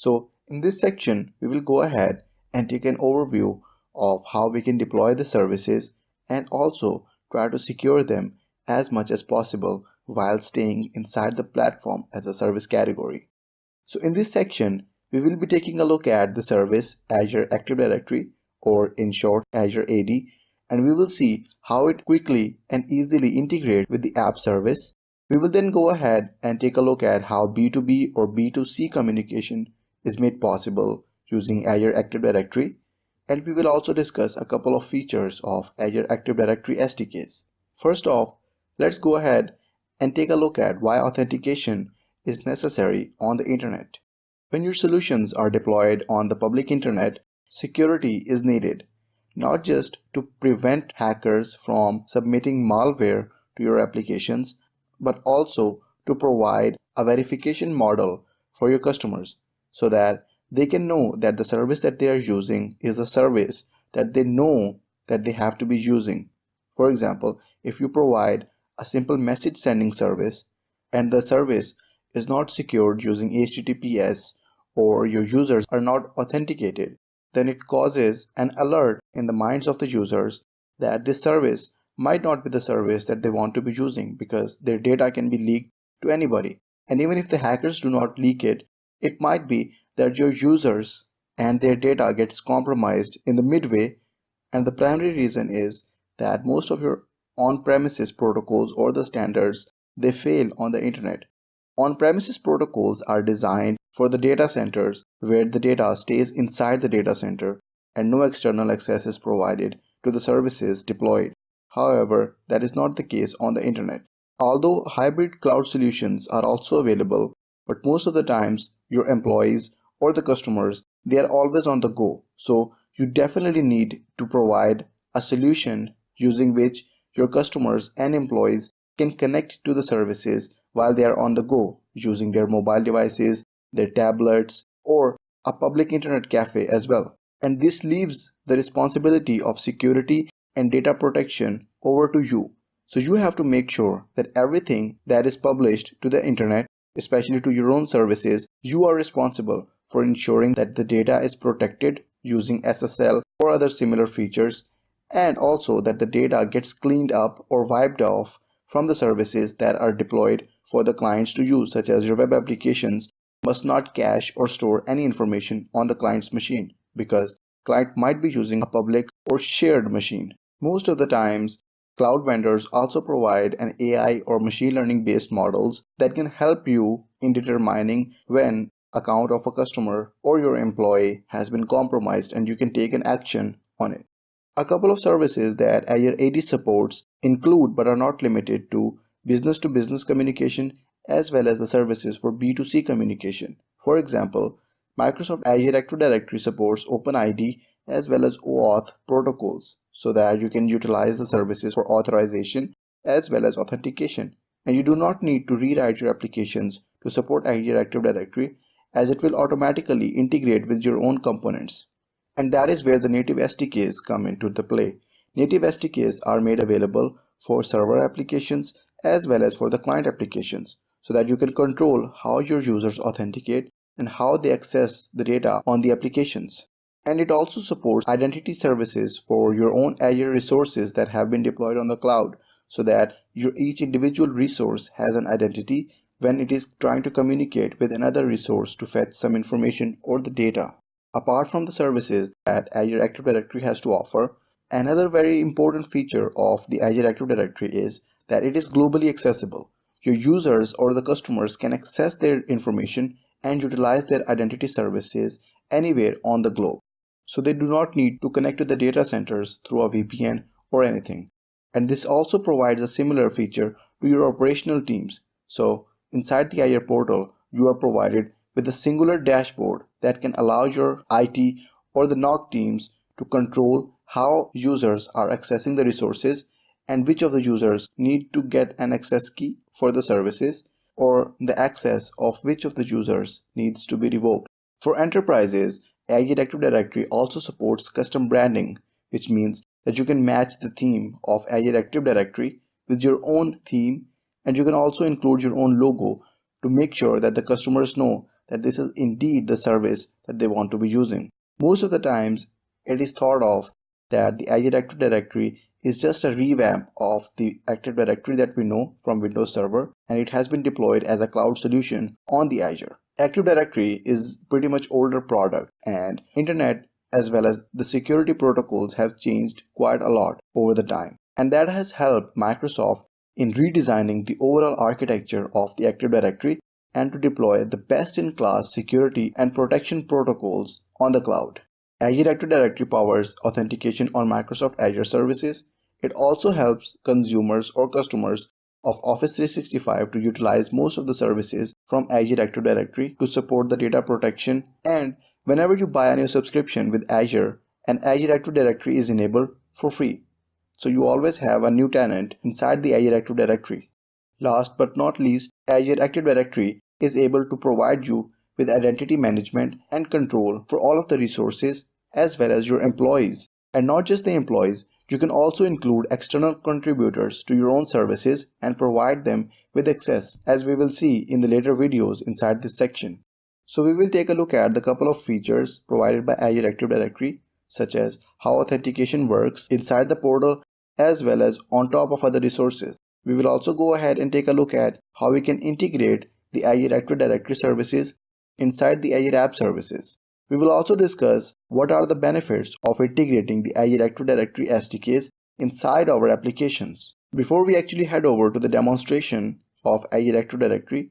So in this section, we will go ahead and take an overview of how we can deploy the services and also try to secure them as much as possible while staying inside the platform as a service category. So in this section, we will be taking a look at the service Azure Active Directory, or in short Azure AD, and we will see how it quickly and easily integrates with the app service. We will then go ahead and take a look at how B2B or B2C communication is made possible using Azure Active Directory, and we will also discuss a couple of features of Azure Active Directory SDKs. First off, let's go ahead and take a look at why authentication is necessary on the internet. When your solutions are deployed on the public internet, security is needed, not just to prevent hackers from submitting malware to your applications, but also to provide a verification model for your customers so that they can know that the service that they are using is the service that they know that they have to be using. For example, if you provide a simple message sending service and the service is not secured using HTTPS, or your users are not authenticated, then it causes an alert in the minds of the users that this service might not be the service that they want to be using, because their data can be leaked to anybody. And even if the hackers do not leak it, it might be that your users and their data gets compromised in the midway, and the primary reason is that most of your on-premises protocols or the standards, they fail on the internet. On-premises protocols are designed for the data centers where the data stays inside the data center and no external access is provided to the services deployed. However, that is not the case on the internet. Although hybrid cloud solutions are also available, but most of the times your employees or the customers, they are always on the go. So you definitely need to provide a solution using which your customers and employees can connect to the services while they are on the go using their mobile devices, their tablets, or a public internet cafe as well. And this leaves the responsibility of security and data protection over to you. So you have to make sure that everything that is published to the internet, especially to your own services, you are responsible for ensuring that the data is protected using SSL or other similar features, and also that the data gets cleaned up or wiped off from the services that are deployed for the clients to use, such as your web applications must not cache or store any information on the client's machine, because client might be using a public or shared machine. Most of the times, cloud vendors also provide an AI or machine learning based models that can help you in determining when account of a customer or your employee has been compromised, and you can take an action on it. A couple of services that Azure AD supports include but are not limited to business-to-business communication, as well as the services for B2C communication. For example, Microsoft Azure Active Directory supports OpenID as well as OAuth protocols, so that you can utilize the services for authorization as well as authentication. And you do not need to rewrite your applications to support Azure Active Directory, as it will automatically integrate with your own components. And that is where the native SDKs come into the play. Native SDKs are made available for server applications as well as for the client applications, so that you can control how your users authenticate and how they access the data on the applications. And it also supports identity services for your own Azure resources that have been deployed on the cloud, so that each individual resource has an identity when it is trying to communicate with another resource to fetch some information or the data. Apart from the services that Azure Active Directory has to offer, another very important feature of the Azure Active Directory is that it is globally accessible. Your users or the customers can access their information and utilize their identity services anywhere on the globe. So they do not need to connect to the data centers through a VPN or anything. And this also provides a similar feature to your operational teams. So inside the Azure portal, you are provided with a singular dashboard that can allow your IT or the NOC teams to control how users are accessing the resources and which of the users need to get an access key for the services, or the access of which of the users needs to be revoked. For enterprises, Azure Active Directory also supports custom branding, which means that you can match the theme of Azure Active Directory with your own theme, and you can also include your own logo to make sure that the customers know that this is indeed the service that they want to be using. Most of the times, it is thought of that the Azure Active Directory is just a revamp of the Active Directory that we know from Windows Server, and it has been deployed as a cloud solution on the Azure. Active Directory is pretty much older product, and internet as well as the security protocols have changed quite a lot over the time. And that has helped Microsoft in redesigning the overall architecture of the Active Directory and to deploy the best-in-class security and protection protocols on the cloud. Azure Active Directory powers authentication on Microsoft Azure services. It also helps consumers or customers of Office 365 to utilize most of the services from Azure Active Directory to support the data protection. And whenever you buy a new subscription with Azure, an Azure Active Directory is enabled for free. So you always have a new tenant inside the Azure Active Directory. Last but not least, Azure Active Directory is able to provide you with identity management and control for all of the resources as well as your employees. And not just the employees, you can also include external contributors to your own services and provide them with access, as we will see in the later videos inside this section. So we will take a look at the couple of features provided by Azure Active Directory, such as how authentication works inside the portal as well as on top of other resources. We will also go ahead and take a look at how we can integrate the Azure Active Directory services inside the Azure App Services. We will also discuss what are the benefits of integrating the Azure Active Directory SDKs inside our applications. Before we actually head over to the demonstration of Azure Active Directory,